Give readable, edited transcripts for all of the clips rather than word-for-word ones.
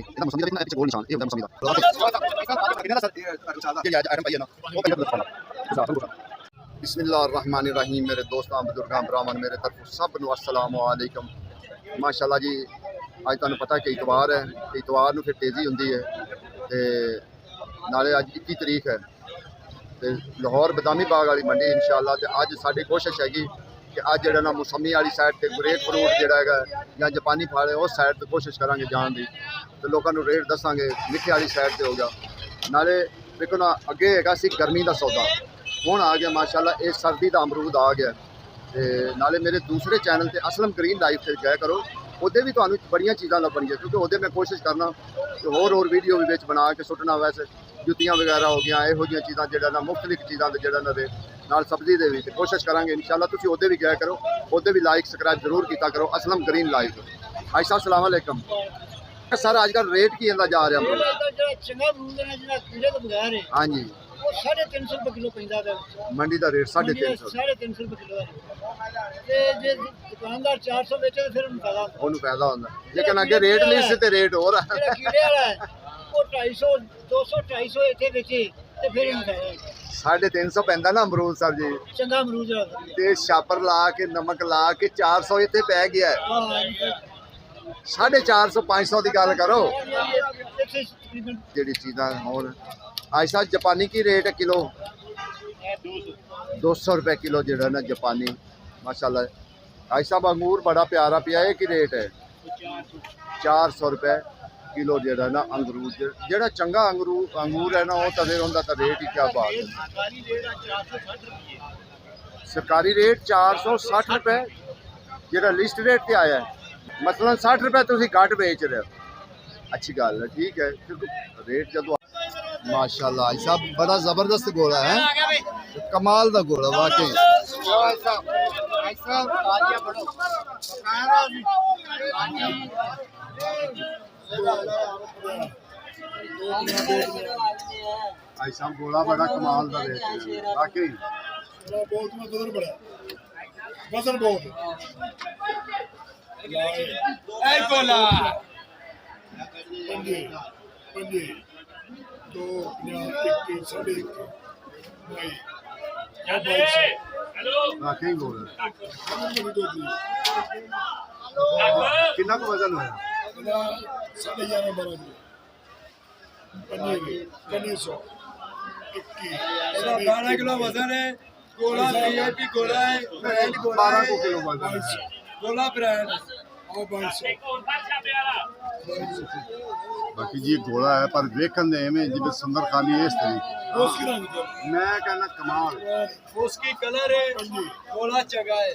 ਇਹਦਾ ਮੌਸਮੀ ਦਾ ਵੀ ਪਿੱਛੇ ਗੋਲ ਨਿਸ਼ਾਨ ਇਹ ਹੁੰਦਾ ਮੌਸਮੀ ਦਾ ਸਰ ਜਿਹੜੀ ਆਈਟਮ ਪਈ ਹੈ ਨਾ ਉਹ ਪਹਿਲੇ ਦਿਖਾਉਣਾ। बिस्मिल्लाहिर्रहमानिर्रहीम मेरे दोस्तों बुजुर्गों भरावां मेरे तरफ सब नूं अस्सलाम वालेकुम। माशाअल्लाह जी अज तुहानूं पता कि इतवार है, इतवार नूं फिर तेज़ी हुंदी है ते नाले अज 21 तरीक है ते लाहौर बदामी बाग वाली मंडी इंशाअल्लाह ते अज साडी कोशिश हैगी कि अज जिहड़ा ना मौसमी वाली साइड ते ग्रेट फ्रूट जिहड़ा हैगा या जापानी फल है उस साइड ते कोशिश करांगे जाण दी ते लोकां नूं रेट दसांगे। मिठे वाली साइड ते हो गया नाले देखो ना अगे हैगा सी गर्मी दा सौदा ਹੁਣ आ गया माशाल्लाह ये सर्दी का अमरूद आ गया ते नाले मेरे दूसरे चैनल ते असलम ग्रीन लाइफ से गया करो उहदे भी तुहानूं बड़ियां चीज़ां लभणगियां क्योंकि उहदे मैं कोशिश करना कि होर वीडियो भी विच बना के सुट्टना। वैसे जुत्तियां वगैरह हो गई इहो जिहियां चीज़ां जिहड़ा ना मुख्तलिफ चीज़ां दे जिहड़ा ना नाल सब्जी दे भी कोशिश करांगे इंशाल्लाह। तुसीं उहदे भी गया करो उहदे भी लाइक सबसक्राइब जरूर कीता करो असलम ग्रीन लाइफ। भाई साहब सलाम अलैकुम सर अजकल रेट की इंदा जा रहा है? हाँ जी 350 रुपए किलो पैंदा मंडी का रेट 350 रुपए किलो ते जे दुकानदार 400 बेचे फिर ਉਹਨੂੰ ਫਾਇਦਾ ਹੁੰਦਾ ਲੇਕਿन ਅੱਗੇ ਰੇਟ ਨਹੀਂ ਸੀ ਤੇ ਰੇਟ ਹੋਰ ਹੈ ਕੀੜੇ ਵਾਲਾ ਹੈ ਉਹ 250 200 250 ਇੱਥੇ ਵੇਚੇ ਤੇ ਫਿਰ ਇਹਨੂੰ ਫਾਇਦਾ 350 ਪੈਂਦਾ ਨਾ ਅਮਰੂਦ ਸਾਹਿਬ ਜੀ ਚੰਗਾ ਅਮਰੂਦ ਤੇ ਛਾਪਰ ਲਾ ਕੇ ਨਮਕ ਲਾ ਕੇ 400 ਇੱਥੇ ਪੈ ਗਿਆ ਹੈ। 450 500 ਦੀ ਗੱਲ ਕਰੋ ਜਿਹੜੀ ਚੀਜ਼ਾਂ ਹੋਰ ऐसा जापानी की रेट है किलो 200 रुपये किलो जो ना जापानी माशाल्लाह। ऐसा अंगूर बड़ा प्यारा पिया है कि रेट है 400 रुपये किलो जो ना अंगूर जो चंगा अंगूर है ना वो तो फिर उनका तो रेट ही क्या बात है। सरकारी रेट 460 रुपये जो लिस्ट रेट पे आया है मसलन 60 रुपये तुम घट बेच रहे हो अच्छी गल है ठीक है क्योंकि रेट जो माशाल्लाह ऐसा बड़ा जबरदस्त घोड़ा है कमाल का घोड़ा वाकई। ऐसा घोड़ा बड़ा कमाल का वाकई दो इक्कीस साढ़े कितना को वजन है 11.5 12 12 किलो वजन है। गोला वीआईपी गोला है 12 किलो वजन है गोला ब्रांड और 2200 बाकी जी घोड़ा है पर वेखन दे में जिवें सुंदर खानी है इस तरीके मैं कहना कमाल उसकी कलर है गोला चगा है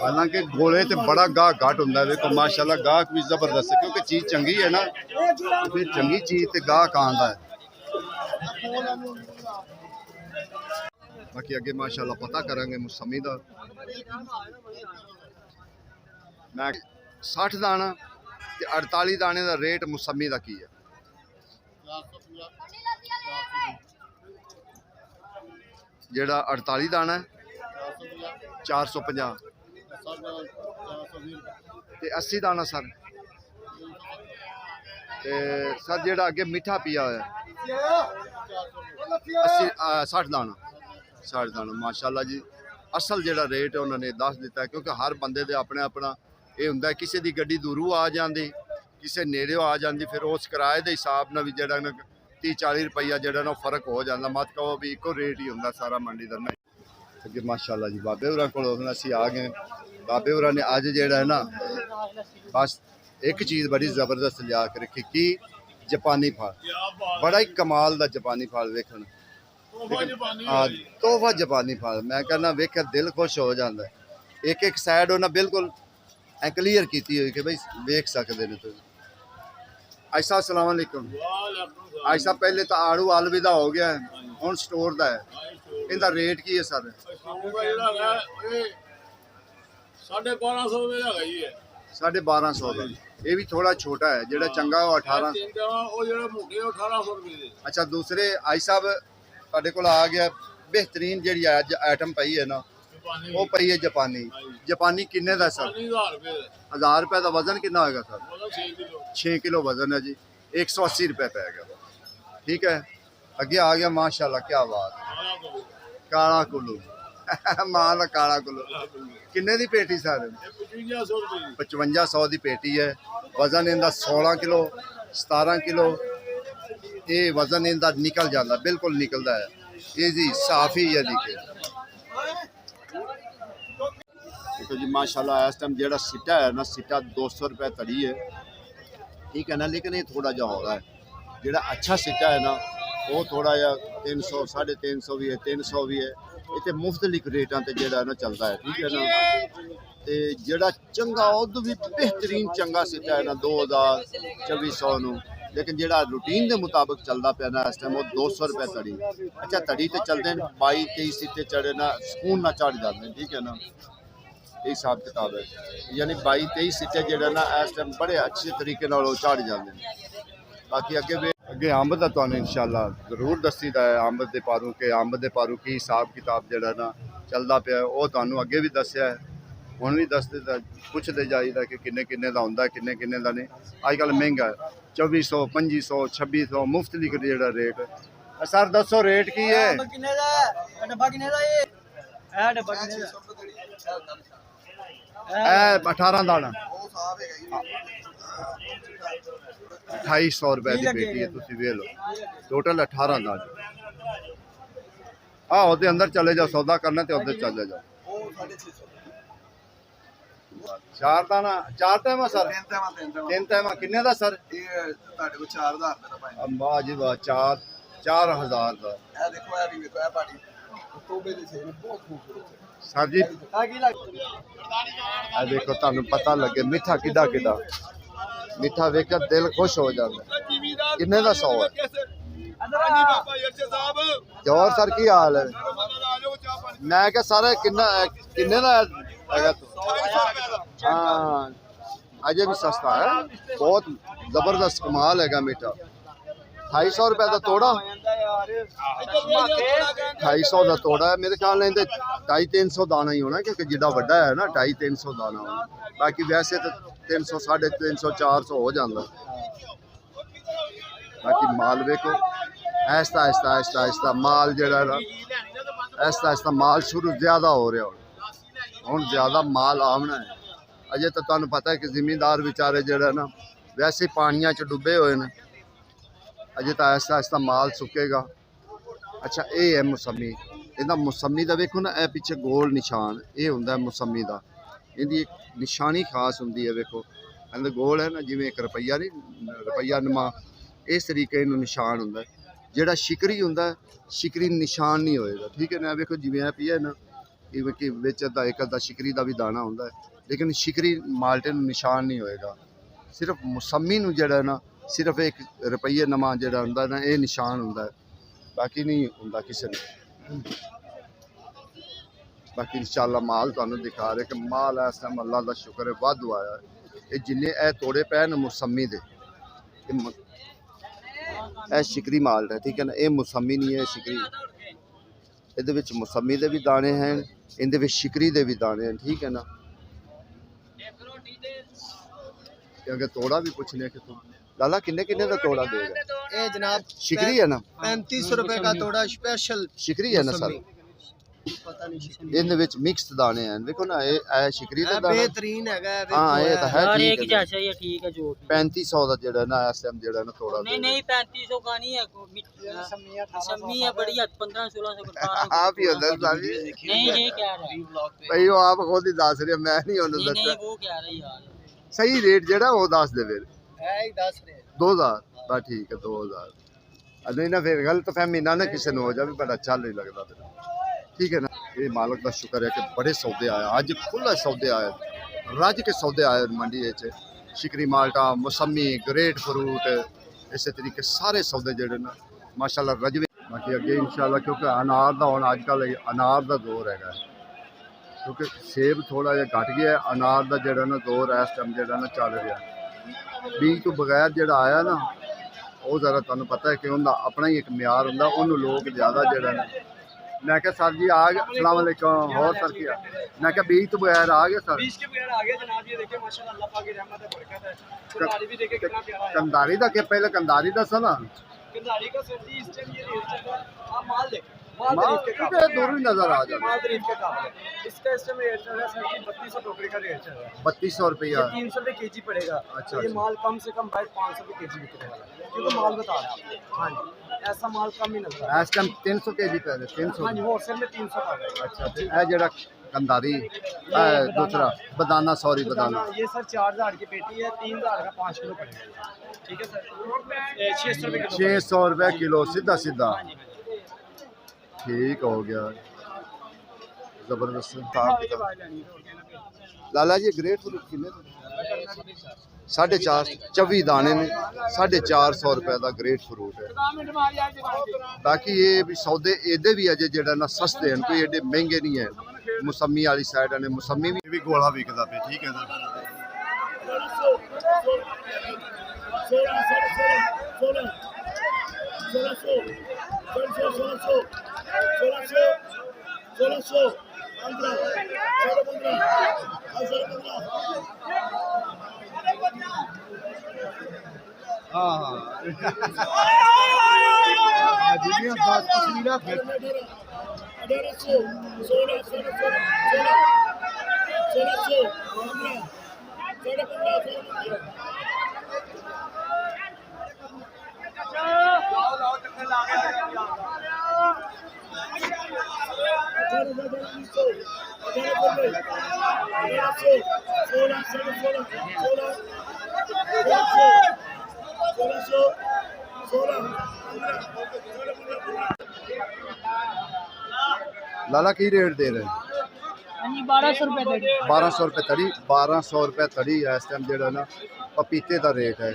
हालांकि घोड़े ते बड़ा गाह घट होंदा है। देखो माशाल्लाह गाहक भी जबरदस्त है क्योंकि चीज़ चंगी है ना फिर चंगी चीज़ ते गाहक आंदा है। बाकी अगे माशाल्लाह पता करांगे मौसमी दा मैं 60 दाना ते 48 दाने का रेट मौसमी का की है। जेड़ा 48 दाना है 450 ते 80 दाना सर ते सर जेड़ा अगे मिठा पिया है 60 दाना 60 दाना माशाल्लाह जी असल जेड़ा रेट है उन्होंने दस दिता है क्योंकि हर बंदे दे अपने अपना ये हुंदा है किसी दी गड्डी दूरों आ जाती किसी नेड़े आ जाती फिर उस किराए के हिसाब नाल भी जेड़ा ना 30-40 रुपया जेड़ा ना फर्क हो जाता मत कहो भी इको रेट ही हुंदा सारा मंडी का नहीं। अगे माशाल्लाह जी बाबे होरां कोल असीं आ गए बाबे होरां ने अज जेड़ा है ना बस एक चीज़ बड़ी जबरदस्त लिया के रखी की जापानी फल बड़ा ही कमाल का जापानी फल वेखण तोहफा जापानी फल मैं कहना वेख दिल खुश हो जाता है। एक एक साइड उन्हें बिल्कुल क्लीयर की हुई कि भाई वेख सकते हैं तुम। ऐसा अस्सलाम वालेकुम ऐसा पहले तो आड़ू अलविदा हो गया है हुण स्टोर का है इनका रेट की है सर? 1250 का ये भी थोड़ा छोटा है जेड़ा चंगा वो 18। अच्छा दूसरे आई साहब तुहाडे कोल आ गया बेहतरीन जी अज आइटम पई है ना ਉਹ ਪਈ ਹੈ ਜਾਪਾਨੀ। ਜਾਪਾਨੀ ਕਿੰਨੇ ਦਾ ਸਰ? 1000 ਰੁਪਏ ਦਾ। ਵਜ਼ਨ ਕਿੰਨਾ ਹੋਏਗਾ ਸਰ? 6 ਕਿਲੋ ਵਜ਼ਨ है जी। 180 रुपए पै गया। ठीक है, अगे आ गया माशाल्लाह, क्या बात। काला कुल्लू मां का काला कुल्लू किन्ने दी पेटी सर? 5500 दी पेटी है। वजन इनका 16 किलो 17 किलो ये वजन इनका निकल जाता, बिल्कुल निकलता है ये जी, साफ ही है। देखो जी माशाल्लाह इस टाइम जो सिट्टा है ना, सिट्टा 200 रुपए तड़ी है, ठीक है ना। लेकिन ये थोड़ा जा हो रहा है, जो अच्छा सिट्टा है ना वो थोड़ा जा 300 350 भी है, 300 भी है। इतने मुख्तलिफ रेटा से जो ना चलता है, ठीक है ना। तो जोड़ा चंगा उदू भी बेहतरीन चंगा सिट्टा है ना 2000 2400 नू, लेकिन जो रूटीन के मुताबिक चलता पाया ना इस टाइम वो 200 रुपए तड़ी। अच्छा तड़ी तो चलते हैं 22-23 सिट्टे चढ़े ना सुकून ना चढ़ जाते हैं, ठीक है ना। ये हिसाब किताब है, यानी 22-23 सिट्टे जो ना इस टाइम बड़े अच्छे तरीके चढ़ जाते हैं। बाकी अगे अंब का तो इंशाल्लाह जरूर दसीदा है, अंब के पारू के अंब के पारू की हिसाब किताब जो ना चलता पाया वो तो अगे भी दसिया है, हुण भी दसते पुछते जाइदा कि किन्ने किन्ने का होंदा, किन्ने किन्ने का नहीं। अजकल महंगा है 2400 2500 2600 मुफ्तलिफ जो रेट। सर दसो रेट की है? डब्बा किन्ने दा ये? डब्बा किन्ने दा? 18 दाना 2800 रुपए की पेटी है, तुसी वेख लो। टोटल 18 दाना। ओदे अंदर चले जाओ, सौदा करना तो उधर चले जाओ। 4 दाना 4 टाइम सर? 3 टाइम किन्ने दा सर? ਤੁਹਾਡੇ ਕੋਲ 4000 ਦਾ ਭਾਈ। वाह जी वाह, 4000 ਦਾ। ਇਹ ਦੇਖੋ ਇਹ ਵੀ ਵੇਖੋ ਇਹ ਪਾਣੀ ਤੋਬੇ ਦੇ ਸੇਬ ਬਹੁਤ ਖੂਬਸੂਰਤ ਹੈ। सर जी आ की लग देखो तुहानू पता लगे मिठा किदा किदा मिठा वेख के दिल खुश हो जाता। किन्ने दा 100 है? जौहर सर की हाल है? मैं क्या सारे किन्ने दा हैगा? हाँ अजे भी सस्ता है, बहुत जबरदस्त कमाल है मीठा। 250 रुपए का तोड़ा, 250 का तोड़ा है मेरे ख्याल में। 250-300 दाना ही होना, क्योंकि जिदा वड्डा है ना 250-300 दाना होना। बाकी वैसे तो 300 350 400 हो जाता। बाकी माल देखो ऐसा आहिस्ता आहिस्ता आहिस्ता माल जड़ा ना ऐसा आहिस्ता माल शुरू ज्यादा हो रहा हूँ ज्यादा माल आमना है। अजे तो तुहानू पता है कि जिमींदार बेचारे जड़ा ना वैसे पानिया च डुबे हुए हैं, अजे तो आहिस्ता आहिस्ता माल सुकेगा। अच्छा ये है मौसमी, इहदा मौसमी का वेखो ना ए पिछे गोल निशान ये हुंदा मौसमी का, इहदी एक निशानी खास हुंदी है। वेखो अंदर गोल है ना, जिवें एक रुपया नहीं रुपया नुमा, इस तरीके इनू निशान हुंदा है। जिहड़ा शिकरी हुंदा है शिकरी निशान नहीं होएगा, ठीक है ना। वेखो जिवें ए पिया ना इवें कि विच अद्धा एक अद्धा शिकरी का भी दाना हुंदा है, लेकिन शिकरी माल्टे नू निशान नहीं होएगा। सिर्फ मौसमी नू जिहड़ा ना सिर्फ एक रुपये नमा जिहड़ा हुंदा ना ये निशान हुंदा है, बाकी नहीं हुंदा किसी ने। बाकी इंशाअल्लाह माल तुहानू दिखा रहे कि माल इस टाइम अल्लाह का शुक्र है वाधू आया। ये जिन्ने ए तोड़े पे न मौसमी दे ए शिकरी माल है, ठीक है ना। ये मौसमी नहीं है शिकरी, ये मौसमी दे भी दाने हैं, इनदे विच शिकरी दे भी दाने हैं, ठीक है ना। अगर तोड़ा भी पूछने कि तुम लाला किन्ने किन्ने का तोड़ा देगा? ये जनाब शिकरी है ना? 3500 रुपए का तोड़ा स्पेशल शिकरी है ना सर? पता नहीं शिकरी इनदे विच मिक्स दाने हैं, देखो ना ये शिकरी दा दाना बेहतरीन है। हाँ ये तो है, ठीक है। जैसा ये ठीक है जो 3500 का जेड़ा ना इस टाइम जेड़ा ना तोड़ा नहीं नहीं 3500 का नहीं है, सम्मी है बढ़िया 1500-1600 का। आप ही उधर सारी नहीं ये क्या रहा है? भाई वो आप खुद ही दस रहे, मैं नहीं उन्हें नहीं दसदा। वो क्या रही यार, सही रेट जेड़ा वो दस दे फिर है ही 10 रे 2000 बस ठीक है 2000। नहीं ना फिर गलत फहमी ना ना किसी ने हो जाए, बड़ा अच्छा नहीं लगता फिर, ठीक है ना। ये मालक का शुक्र है कि बड़े सौदे आए, अज खुला सौदे आए, रज के सौदे आए मंडी शिकरी माल्टा मौसमी ग्रेट फ्रूट इस तरीके सारे सौदे जेडे ना माशाल्लाह रजवे। बाकी अगे इंशाल्लाह क्योंकि अनार का हुण अजकल अनार का दौर है, क्योंकि सेब थोड़ा जहा घट गया, अनार का जोड़ा ना दौर इस टाइम जो ना चल रहा। बीज तो बगैर जोड़ा आया ना वो ज़रा तुहानू पता है कि उनका अपना ही एक म्यार होंदा, उन्होंने लोग ज़्यादा जोड़ा ना मैं क्या सर जी आ गए, अस्सलाम वालेकुम। और सर क्या, मैं क्या बीज तो बगैर आ गए सर। 20 के बगैर आ गए जनाब, ये देखिए माशाल्लाह अल्लाह पाक की रहमत है, बरकत है। कंधारी भी देखिए कितना प्यारा है। कंधारी का के पहले कंधारी दसा ना, कंधारी का सर जी इस टाइम ये रेट चल रहा है। आप माल देखो, माल माल तरीफ के इधर काबिल दूर ही नजर आ जाता माल तरीफ के काबिल है। इसका इस टाइम रेट चल रहा है सर जी 3200 टोकरी का रेट चल रहा है। 3200 ये रुपया। 300 रुपये केजी पड़ेगा। अच्छा, ये अच्छा। माल कम से कम भाई 500 रुपये केजी बिकने वाला है, क्योंकि माल बता रहा है आपको। हाँ जी, ऐसा माल कम ही नजर आ इस टाइम 300 kg पे 300। हाँ जी, होलसेल में 300 का है। अच्छा, ते ਇਹ ਜਿਹੜਾ कंधारी दूसरा बदाना, सॉरी बदाना, ये सर 4000 की पेटी है, 3000 का 5 किलो पड़ेगा। ठीक है सर, 600 रुपये किलो। 600 रुपए किलो सीधा सीधा। हाँ जी, हाँ जी। ठीक हो गया, जबरदस्त। हाँ, ये बात लेनी है, और कहना पे। लाला जी ग्रेट फ्रूट किन्ने 4.5 24 दाने ने 450 रुपए का ग्रेट फ्रूट है। बाकी ये भी सौदे एदे भी अजे जेड़ा ना सस्ते हैं, कोई एडे महंगे नहीं है। मौसमी वाली साइड ने मौसमी भी गोला बिकदा पे, ठीक है ना। हाँ हाँ लाला की रेट दे रहे हैं? 1200 रुपए दे 1200 रुपए तड़ी, 1200 रुपए तड़ी है इस टाइम जेड़ा ना पपीते का रेट है।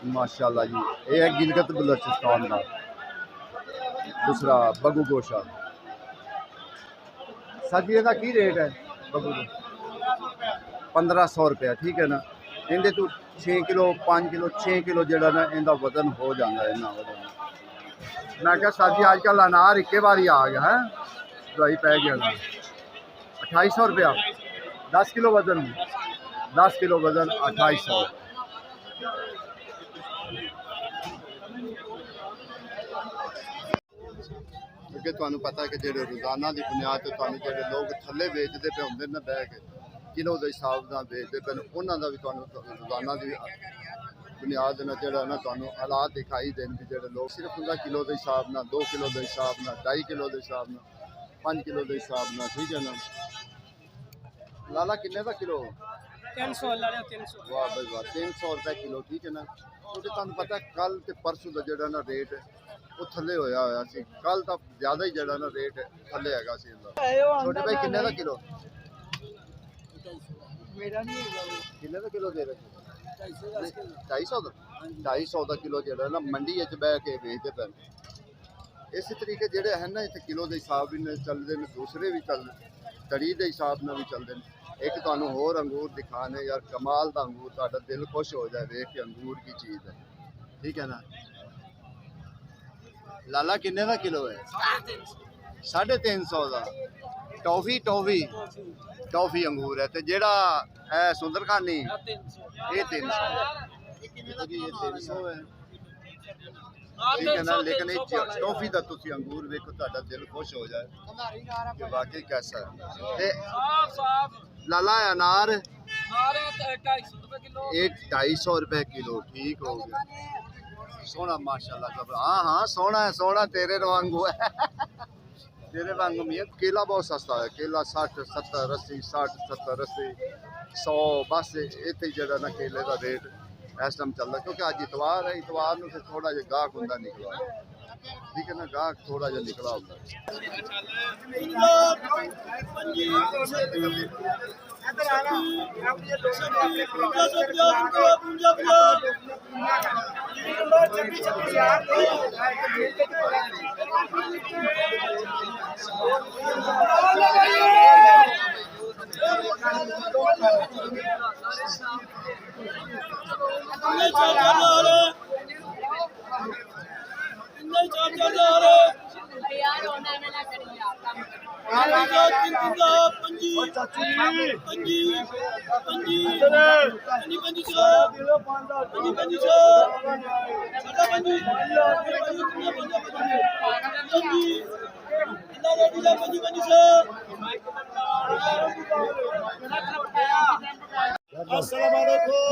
माशाल्लाह जी, ये है गिलगित बलूचिस्तान का। दूसरा बगू गोशा, सर जी का की रेट है? बगू 1500 रुपया, ठीक है ना। इनके तो 6 किलो 5 किलो 6 किलो जेड़ा ना इनका वजन हो जाता है ना वजन। मैं क्या सर जी आजकल अनार इक्के बार ही आ गया है, दवाई पै गया ना। 2800 रुपया 10 किलो वजन, 10 किलो वजन 2800। क्योंकि तुहानू पता है कि जेडे रोजाना की बुनियाद ते तुहानू जेडे लोग थल्ले बेचते पे होंदे ने बह के किलो के हिसाब नाल बेचते पे, उन्हां दा भी तुहानू रोजाना की बुनियाद ना जेड़ा ना तुहानू हालात दिखाई देन कि जेडे लोग सिर्फ उनका किलो के हिसाब नाल 2 किलो के हिसाब नाल 2.5 किलो के हिसाब नाल 5 किलो के हिसाब नाल, ठीक है ना। लाला किन्ने का किलो? 300 लाले 300। वाह भाई वाह, 300 रुपए किलो, ठीक है ना। क्योंकि तुहानू पता है कल ते परसों का जेड़ा ना रेट वो थल्ले होया होया सी, कल तो ज्यादा ही जेड़ा ना रेट थल्ले हैगा सी इंदा। छोटे भाई किन्ने का किलो? मेरा नहीं है किन्ने का किलो दे रहे? 250 का 250 का किलो जेड़ा ना मंडी च बह के बेचते पे। इस तरीके जेड़े है ना इत्थे किलो के हिसाब भी चलते हैं, दूसरे भी चल तड़ी के हिसाब नाल भी चलते हैं। एक तुहानू होर अंगूर दिखाने यार, कमाल का अंगूर, तुहाडा दिल खुश हो जाए देख के अंगूर की चीज़ है, ठीक है ना। लाला किन्ने का किलो है? 350 का। टॉफी टॉफी टॉफी अंगूर है, तो जेड़ा है सुंदरखानी ये 300 ये 300 है, ठीक है ना। लेकिन ये टॉफी का तुसी अंगूर देखो, तुहाडा दिल खुश हो जाए कि वाकई कैसा है। ते लाला अनार ये 250 रुपए किलो, ठीक हो गया। सोना माशाल्लाह सब, हाँ हाँ सोना है, सोना तेरे वांगू है तेरे वांगू मियाँ। केला बहुत सस्ता है, केला 60 70 80 60 70 80 100 बस इतने जगह ना केले का रेट इस टाइम चल रहा, क्योंकि अज इतवार है, इतवार में फिर थोड़ा जहा गाहक होंगे निकला, ठीक है ना, गाहक थोड़ा जहा निकला होंगे।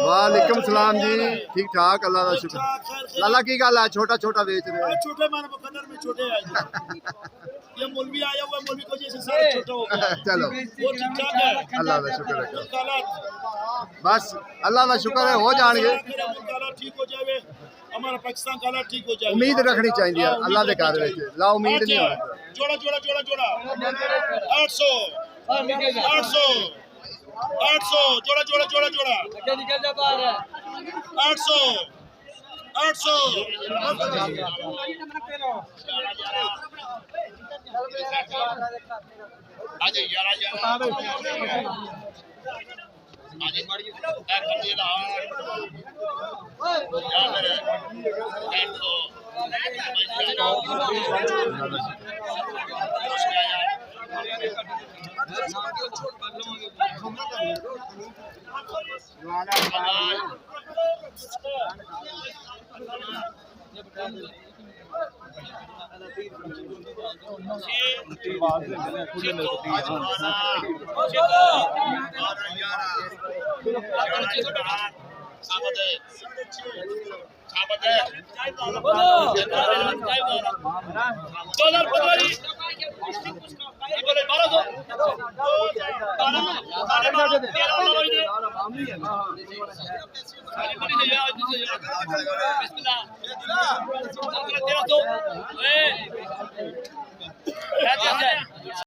वालेकुम सलाम जी, ठीक ठाक, अल्लाह का शुक्र। लाला की गल है, छोटा छोटा बेच रहे हैं। छोटे माने मुकद्दर में छोटे हैं ये मौलवी आया हुआ मौलवी को जैसे सारा छोटा हो गया चलो वो ठीक ठाक है अल्लाह का शुक्र है, हालात बस अल्लाह का शुक्र है, हो जाएंगे। ठीक हो जाए हमारा पाकिस्तान का हालात ठीक हो जाए उम्मीद रखनी चाहिए अल्लाह के घर में, ला उम्मीद नहीं होना। जोड़ा जोड़ा जोड़ा जोड़ा 800 800 800 जोड़ा जोड़ा जोड़ा जोड़ा 800 800 आज 1200